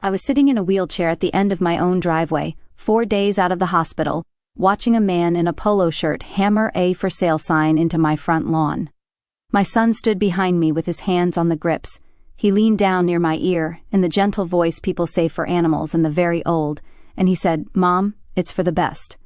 I was sitting in a wheelchair at the end of my own driveway, 4 days out of the hospital, watching a man in a polo shirt hammer a for sale sign into my front lawn. My son stood behind me with his hands on the grips. He leaned down near my ear, in the gentle voice people say for animals and the very old, and he said, "Mom, it's for the best."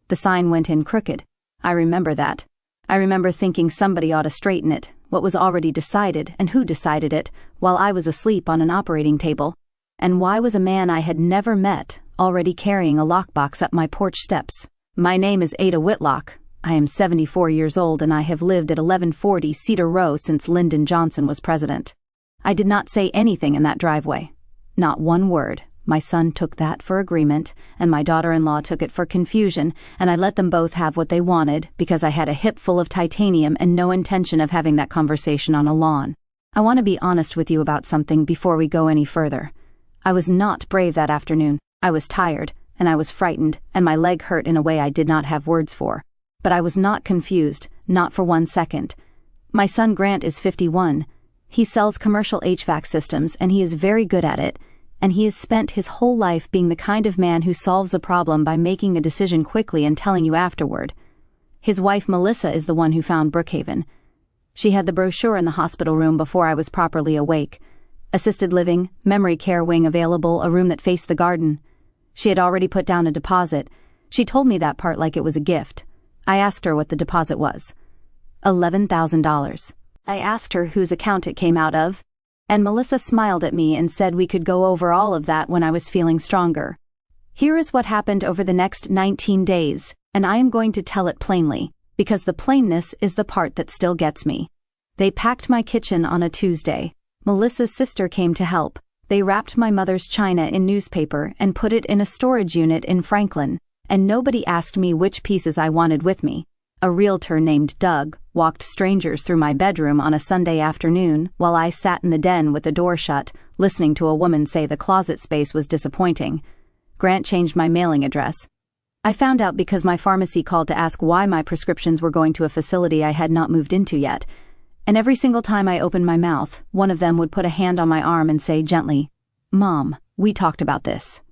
The sign went in crooked. I remember that. I remember thinking somebody ought to straighten it, what was already decided and who decided it, while I was asleep on an operating table. And why was a man I had never met already carrying a lockbox up my porch steps? My name is Ada Whitlock. I am 74 years old and I have lived at 1140 Cedar Row since Lyndon Johnson was president. I did not say anything in that driveway. Not one word. My son took that for agreement, and my daughter-in-law took it for confusion, and I let them both have what they wanted because I had a hip full of titanium and no intention of having that conversation on a lawn. I want to be honest with you about something before we go any further. I was not brave that afternoon. I was tired, and I was frightened, and my leg hurt in a way I did not have words for. But I was not confused, not for 1 second. My son Grant is 51. He sells commercial HVAC systems, and he is very good at it, and he has spent his whole life being the kind of man who solves a problem by making a decision quickly and telling you afterward. His wife Melissa is the one who found Brookhaven. She had the brochure in the hospital room before I was properly awake. Assisted living, memory care wing available, a room that faced the garden. She had already put down a deposit. She told me that part like it was a gift. I asked her what the deposit was. $11,000. I asked her whose account it came out of, and Melissa smiled at me and said we could go over all of that when I was feeling stronger. Here is what happened over the next 19 days, and I am going to tell it plainly, because the plainness is the part that still gets me. They packed my kitchen on a Tuesday. Melissa's sister came to help. They wrapped my mother's china in newspaper and put it in a storage unit in Franklin, and nobody asked me which pieces I wanted with me. A realtor named Doug walked strangers through my bedroom on a Sunday afternoon while I sat in the den with the door shut, listening to a woman say the closet space was disappointing. Grant changed my mailing address. I found out because my pharmacy called to ask why my prescriptions were going to a facility I had not moved into yet. And every single time I opened my mouth, one of them would put a hand on my arm and say gently, "Mom, we talked about this."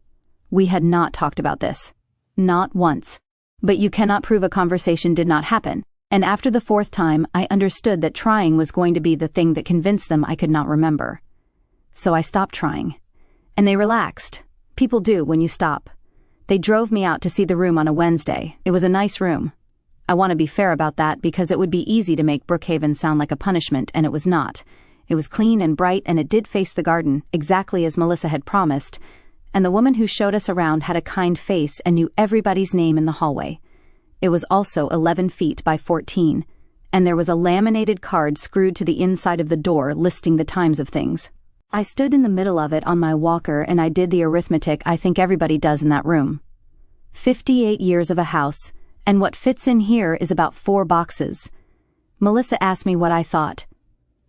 We had not talked about this. Not once. But you cannot prove a conversation did not happen, and after the 4th time, I understood that trying was going to be the thing that convinced them I could not remember. So I stopped trying. And they relaxed. People do when you stop. They drove me out to see the room on a Wednesday. It was a nice room. I want to be fair about that because it would be easy to make Brookhaven sound like a punishment, and it was not. It was clean and bright, and it did face the garden, exactly as Melissa had promised, and the woman who showed us around had a kind face and knew everybody's name in the hallway. It was also 11 feet by 14, and there was a laminated card screwed to the inside of the door listing the times of things. I stood in the middle of it on my walker and I did the arithmetic I think everybody does in that room. 58 years of a house, and what fits in here is about 4 boxes. Melissa asked me what I thought.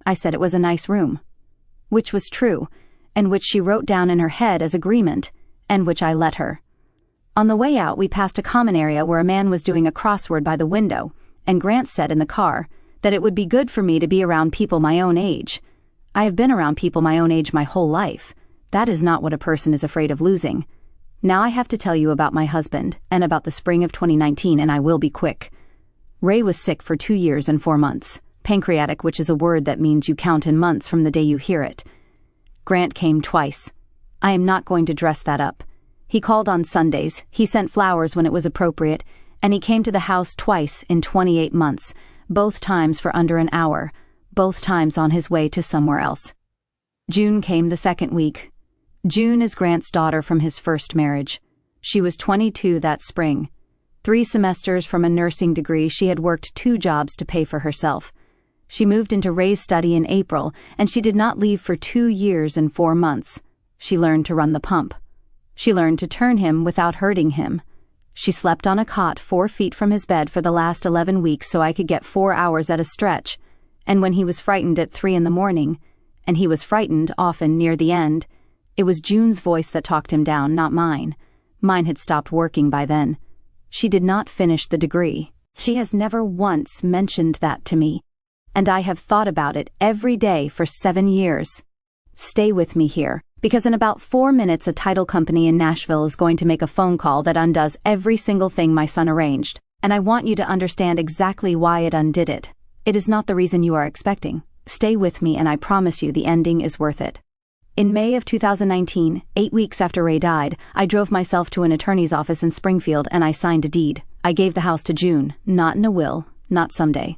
I said it was a nice room, which was true, and which she wrote down in her head as agreement, and which I let her. On the way out, we passed a common area where a man was doing a crossword by the window, and Grant said in the car that it would be good for me to be around people my own age. I have been around people my own age my whole life. That is not what a person is afraid of losing. Now I have to tell you about my husband, and about the spring of 2019, and I will be quick. Ray was sick for 2 years and 4 months. Pancreatic, which is a word that means you count in months from the day you hear it. Grant came twice. I am not going to dress that up. He called on Sundays, he sent flowers when it was appropriate, and he came to the house twice in 28 months, both times for under an hour, both times on his way to somewhere else. June came the 2nd week. June is Grant's daughter from his first marriage. She was 22 that spring. 3 semesters from a nursing degree, she had worked 2 jobs to pay for herself. She moved into Ray's study in April, and she did not leave for 2 years and 4 months. She learned to run the pump. She learned to turn him without hurting him. She slept on a cot 4 feet from his bed for the last 11 weeks so I could get 4 hours at a stretch. And when he was frightened at 3 in the morning, and he was frightened often near the end, it was June's voice that talked him down, not mine. Mine had stopped working by then. She did not finish the degree. She has never once mentioned that to me. And I have thought about it every day for 7 years. Stay with me here, Because in about 4 minutes a title company in Nashville is going to make a phone call that undoes every single thing my son arranged, and I want you to understand exactly why it undid it. It is not the reason you are expecting. Stay with me and I promise you the ending is worth it. In May of 2019, 8 weeks after Ray died, I drove myself to an attorney's office in Springfield and I signed a deed. I gave the house to June, not in a will, not someday.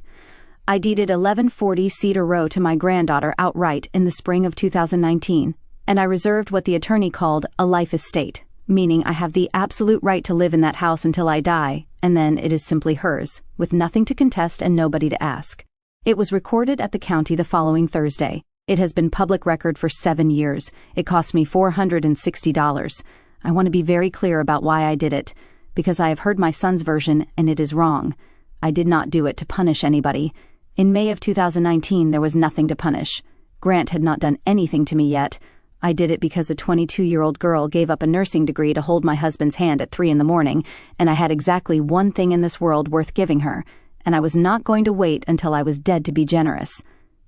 I deeded 1140 Cedar Row to my granddaughter outright in the spring of 2019, and I reserved what the attorney called a life estate, meaning I have the absolute right to live in that house until I die, and then it is simply hers, with nothing to contest and nobody to ask. It was recorded at the county the following Thursday. It has been public record for 7 years. It cost me $460. I want to be very clear about why I did it, because I have heard my son's version and it is wrong. I did not do it to punish anybody. In May of 2019, there was nothing to punish. Grant had not done anything to me yet. I did it because a 22-year-old girl gave up a nursing degree to hold my husband's hand at 3 a.m, and I had exactly one thing in this world worth giving her, and I was not going to wait until I was dead to be generous.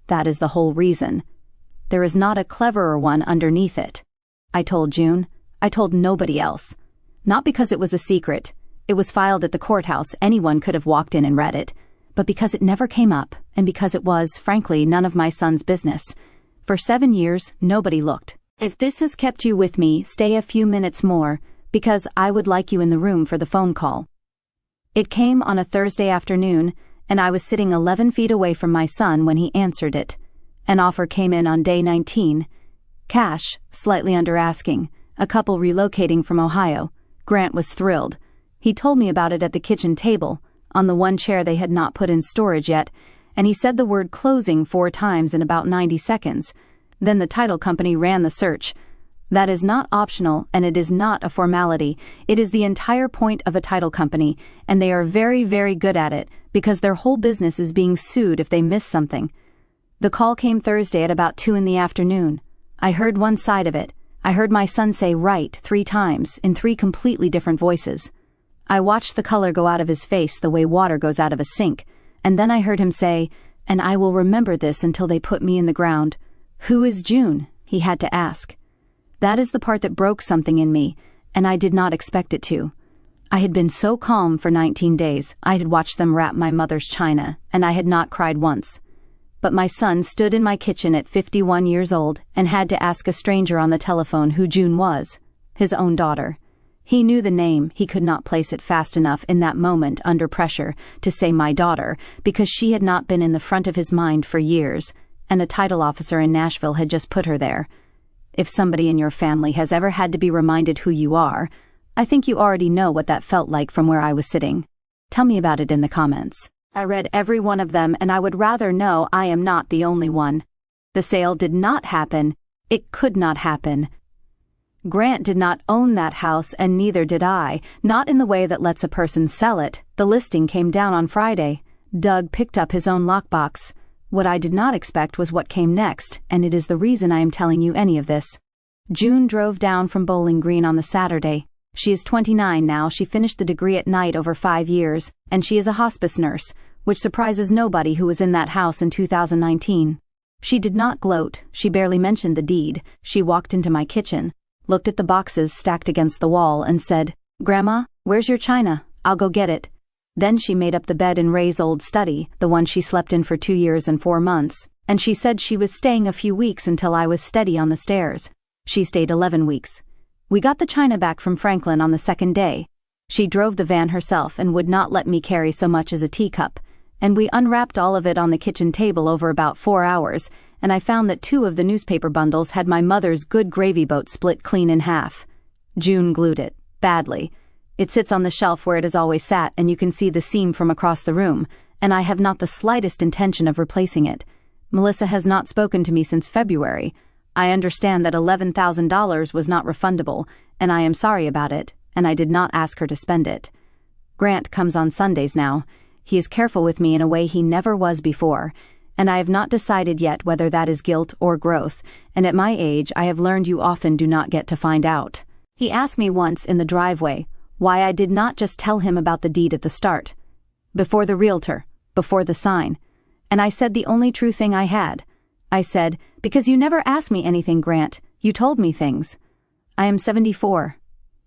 That is the whole reason. There is not a cleverer one underneath it. I told June. I told nobody else. Not because it was a secret. It was filed at the courthouse. Anyone could have walked in and read it. But because it never came up, and because it was, frankly, none of my son's business. For 7 years, nobody looked. If this has kept you with me, stay a few minutes more, because I would like you in the room for the phone call. It came on a Thursday afternoon, and I was sitting 11 feet away from my son when he answered it. An offer came in on day 19. Cash, slightly under asking. A couple relocating from Ohio. Grant was thrilled. He told me about it at the kitchen table, on the one chair they had not put in storage yet, and he said the word closing 4 times in about 90 seconds. Then the title company ran the search. That is not optional, and it is not a formality. It is the entire point of a title company, and they are very, very good at it, because their whole business is being sued if they miss something. The call came Thursday at about 2 p.m. I heard one side of it. I heard my son say right 3 times, in 3 completely different voices. I watched the color go out of his face the way water goes out of a sink, and then I heard him say, "And I will remember this until they put me in the ground." "Who is June?" he had to ask. That is the part that broke something in me, and I did not expect it to. I had been so calm for 19 days. I had watched them wrap my mother's china, and I had not cried once. But my son stood in my kitchen at 51 years old and had to ask a stranger on the telephone who June was, his own daughter. He knew the name, he could not place it fast enough in that moment under pressure to say my daughter, because she had not been in the front of his mind for years, and a title officer in Nashville had just put her there. If somebody in your family has ever had to be reminded who you are, I think you already know what that felt like from where I was sitting. Tell me about it in the comments. I read every one of them, and I would rather know I am not the only one. The sale did not happen. It could not happen. Grant did not own that house, and neither did I, not in the way that lets a person sell it. The listing came down on Friday. Doug picked up his own lockbox. What I did not expect was what came next, and it is the reason I am telling you any of this. June drove down from Bowling Green on the Saturday. She is 29 now. She finished the degree at night over 5 years, and she is a hospice nurse, which surprises nobody who was in that house in 2019. She did not gloat. She barely mentioned the deed. She walked into my kitchen, looked at the boxes stacked against the wall, and said, "Grandma, where's your china? I'll go get it." Then she made up the bed in Ray's old study, the one she slept in for 2 years and 4 months, and she said she was staying a few weeks until I was steady on the stairs. She stayed 11 weeks. We got the china back from Franklin on the 2nd day. She drove the van herself and would not let me carry so much as a teacup, and we unwrapped all of it on the kitchen table over about 4 hours, and I found that 2 of the newspaper bundles had my mother's good gravy boat split clean in half. June glued it, badly. It sits on the shelf where it has always sat, and you can see the seam from across the room, and I have not the slightest intention of replacing it. Melissa has not spoken to me since February. I understand that $11,000 was not refundable, and I am sorry about it, and I did not ask her to spend it. Grant comes on Sundays now. He is careful with me in a way he never was before, and I have not decided yet whether that is guilt or growth, and at my age I have learned you often do not get to find out. He asked me once in the driveway why I did not just tell him about the deed at the start, before the realtor, before the sign, and I said the only true thing I had. I said, "Because you never asked me anything, Grant. You told me things. I am 74.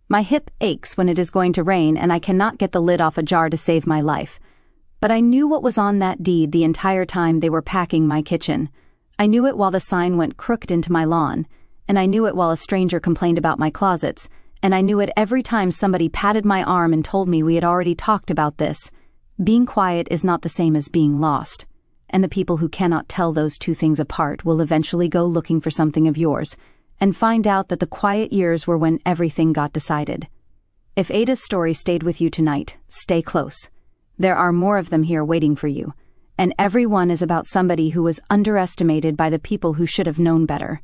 My hip aches when it is going to rain and I cannot get the lid off a jar to save my life. But I knew what was on that deed the entire time they were packing my kitchen. I knew it while the sign went crooked into my lawn, and I knew it while a stranger complained about my closets, and I knew it every time somebody patted my arm and told me we had already talked about this. Being quiet is not the same as being lost, and the people who cannot tell those two things apart will eventually go looking for something of yours, and find out that the quiet years were when everything got decided. If Ada's story stayed with you tonight, stay close. There are more of them here waiting for you, and every one is about somebody who was underestimated by the people who should have known better.